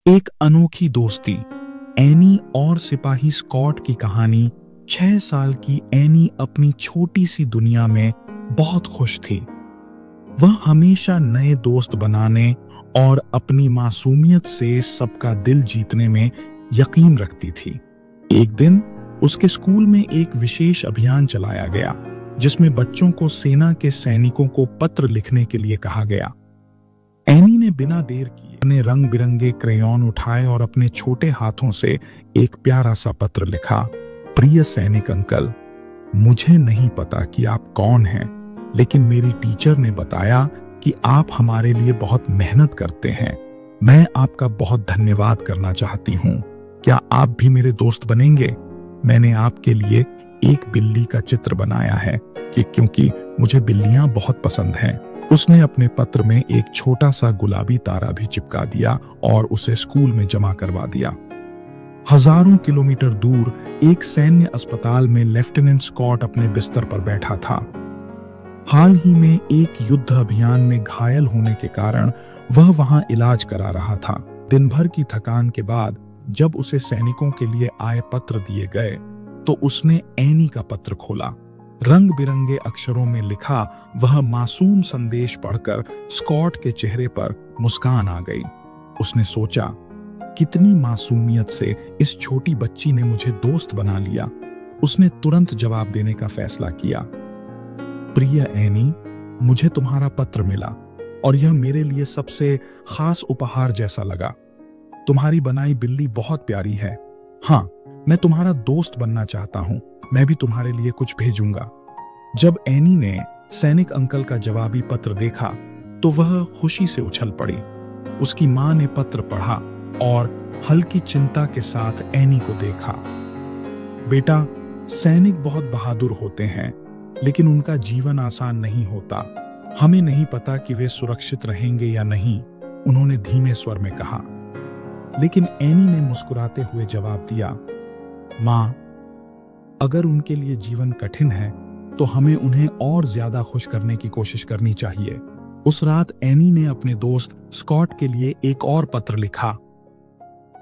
एक अनोखी दोस्ती। एनी और सिपाही स्कॉट की कहानी। 6 साल की एनी अपनी छोटी सी दुनिया में बहुत खुश थी। वह हमेशा नए दोस्त बनाने और अपनी मासूमियत से सबका दिल जीतने में यकीन रखती थी। एक दिन उसके स्कूल में एक विशेष अभियान चलाया गया, जिसमें बच्चों को सेना के सैनिकों को पत्र लिखने के लिए कहा गया। एनी ने बिना देर किए अपने रंग बिरंगे क्रेयॉन उठाए और अपने छोटे हाथों से एक प्यारा सा पत्र लिखा। प्रिय सैनिक अंकल, मुझे नहीं पता कि आप कौन हैं, लेकिन मेरी टीचर ने बताया कि आप हमारे लिए बहुत मेहनत करते हैं। मैं आपका बहुत धन्यवाद करना चाहती हूँ। क्या आप भी मेरे दोस्त बनेंगे? मैंने आपके लिए एक बिल्ली का चित्र बनाया है क्योंकि मुझे बिल्लियां बहुत पसंद हैं। उसने अपने पत्र में एक छोटा सा गुलाबी तारा भी चिपका दिया और उसे स्कूल में जमा करवा दिया। हजारों किलोमीटर दूर एक सैन्य अस्पताल में लेफ्टिनेंट स्कॉट अपने बिस्तर पर बैठा था। हाल ही में एक युद्ध अभियान में घायल होने के कारण वह वहां इलाज करा रहा था। दिन भर की थकान के बाद जब उसे सैनिकों के लिए आए पत्र दिए गए, तो उसने एनी का पत्र खोला। रंग बिरंगे अक्षरों में लिखा वह मासूम संदेश पढ़कर स्कॉट के चेहरे पर मुस्कान आ गई। उसने सोचा, कितनी मासूमियत से इस छोटी बच्ची ने मुझे दोस्त बना लिया। उसने तुरंत जवाब देने का फैसला किया। प्रिय एनी, मुझे तुम्हारा पत्र मिला और यह मेरे लिए सबसे खास उपहार जैसा लगा। तुम्हारी बनाई बिल्ली बहुत प्यारी है। हाँ, मैं तुम्हारा दोस्त बनना चाहता हूँ। मैं भी तुम्हारे लिए कुछ भेजूंगा। जब एनी ने सैनिक अंकल का जवाबी पत्र देखा, तो वह खुशी से उछल पड़ी। उसकी मां ने पत्र पढ़ा और हल्की चिंता के साथ एनी को देखा। बेटा, सैनिक बहुत बहादुर होते हैं, लेकिन उनका जीवन आसान नहीं होता। हमें नहीं पता कि वे सुरक्षित रहेंगे या नहीं, उन्होंने धीमे स्वर में कहा। लेकिन एनी ने मुस्कुराते हुए जवाब दिया, मां, अगर उनके लिए जीवन कठिन है तो हमें उन्हें और ज्यादा खुश करने की कोशिश करनी चाहिए। उस रात एनी ने अपने दोस्त स्कॉट के लिए एक और पत्र लिखा।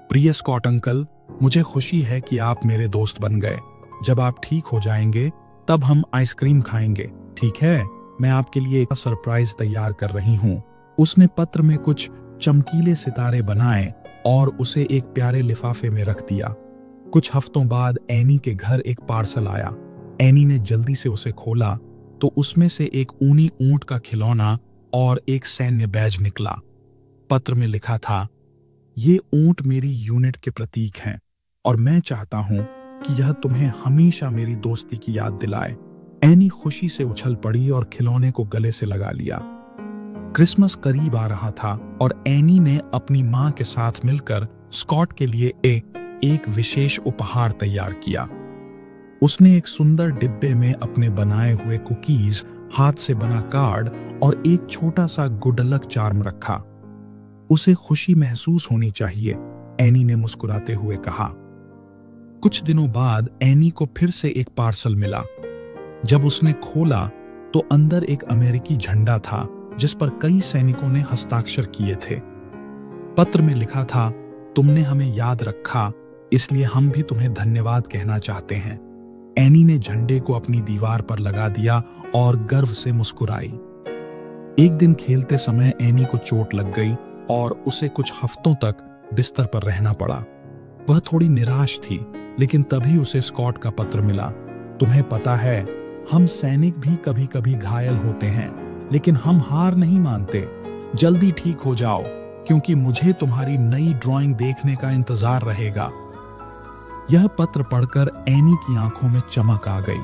प्रिय स्कॉट अंकल, मुझे खुशी है कि आप मेरे दोस्त बन गए। जब आप ठीक हो जाएंगे तब हम आइसक्रीम खाएंगे, ठीक है? मैं आपके लिए एक सरप्राइज तैयार कर रही हूँ। उसने पत्र में कुछ चमकीले सितारे बनाए और उसे एक प्यारे लिफाफे में रख दिया। कुछ हफ्तों बाद एनी के घर एक पार्सल आया। एनी ने जल्दी से उसे खोला तो उसमें से एक ऊनी ऊंट का खिलौना और एक सैन्य बैज निकला। पत्र में लिखा था, ये ऊंट मेरी यूनिट के प्रतीक हैं और मैं चाहता हूं कि यह तुम्हें हमेशा मेरी दोस्ती की याद दिलाए। एनी खुशी से उछल पड़ी और खिलौने को गले से लगा लिया। क्रिसमस करीब आ रहा था और एनी ने अपनी मां के साथ मिलकर स्कॉट के लिए एक विशेष उपहार तैयार किया। उसने एक सुंदर डिब्बे में अपने बनाए हुए कुकीज, हाथ से बना कार्ड और एक छोटा सा गुड लक चार्म रखा। उसे खुशी महसूस होनी चाहिए, एनी ने मुस्कुराते हुए कहा। कुछ दिनों बाद एनी को फिर से एक पार्सल मिला। जब उसने खोला तो अंदर एक अमेरिकी झंडा था, जिस पर कई सैनिकों ने हस्ताक्षर किए थे। पत्र में लिखा था, तुमने हमें याद रखा, इसलिए हम भी तुम्हें धन्यवाद कहना चाहते हैं। एनी ने झंडे को अपनी दीवार पर लगा दिया और गर्व से मुस्कुराई। एक दिन खेलते समय एनी को चोट लग गई और उसे कुछ हफ्तों तक बिस्तर पर रहना पड़ा। वह थोड़ी निराश थी, लेकिन तभी उसे स्कॉट का पत्र मिला। तुम्हें पता है, हम सैनिक भी कभी कभी घायल होते हैं, लेकिन हम हार नहीं मानते। जल्दी ठीक हो जाओ, क्योंकि मुझे तुम्हारी नई ड्राइंग देखने का इंतजार रहेगा। यह पत्र पढ़कर एनी की आंखों में चमक आ गई।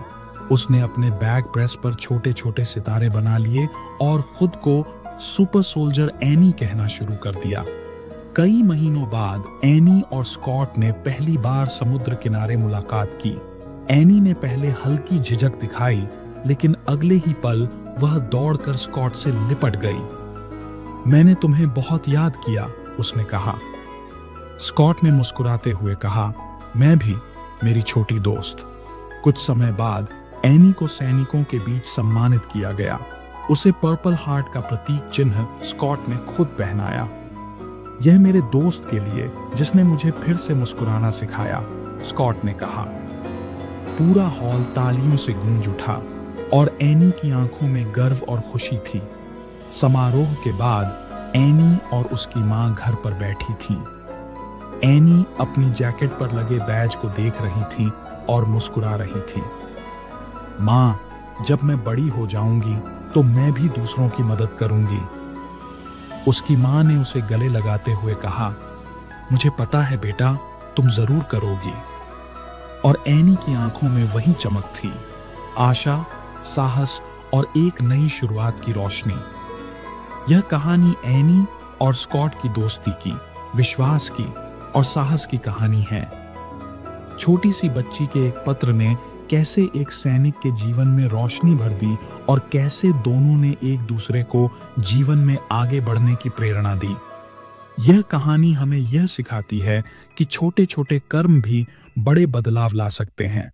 उसने अपने बैक प्रेस पर छोटे छोटे सितारे बना लिए और खुद को सुपर सोल्जर एनी कहना शुरू कर दिया। कई महीनों बाद एनी और स्कॉट ने पहली बार समुद्र किनारे मुलाकात की। एनी ने पहले हल्की झिझक दिखाई, लेकिन अगले ही पल वह दौड़कर स्कॉट से लिपट गई। मैंने तुम्हें बहुत याद किया, उसने कहा। स्कॉट ने मुस्कुराते हुए कहा, मैं भी, मेरी छोटी दोस्त। कुछ समय बाद एनी को सैनिकों के बीच सम्मानित किया गया। उसे पर्पल हार्ट का प्रतीक चिन्ह स्कॉट ने खुद पहनाया। यह मेरे दोस्त के लिए जिसने मुझे फिर से मुस्कुराना सिखाया, स्कॉट ने कहा। पूरा हॉल तालियों से गूंज उठा और एनी की आंखों में गर्व और खुशी थी। समारोह के बाद एनी और उसकी मां घर पर बैठी थी। एनी अपनी जैकेट पर लगे बैज को देख रही थी और मुस्कुरा रही थी। मां, जब मैं बड़ी हो जाऊंगी तो मैं भी दूसरों की मदद करूंगी, उसकी मां ने उसे गले लगाते हुए कहा। मुझे पता है बेटा, तुम जरूर करोगी। और एनी की आंखों में वही चमक थी, आशा, साहस और एक नई शुरुआत की रोशनी। यह कहानी एनी और स्कॉट की दोस्ती की, विश्वास की और साहस की कहानी है। छोटी सी बच्ची के एक पत्र ने कैसे एक सैनिक के जीवन में रोशनी भर दी और कैसे दोनों ने एक दूसरे को जीवन में आगे बढ़ने की प्रेरणा दी। यह कहानी हमें यह सिखाती है कि छोटे छोटे कर्म भी बड़े बदलाव ला सकते हैं।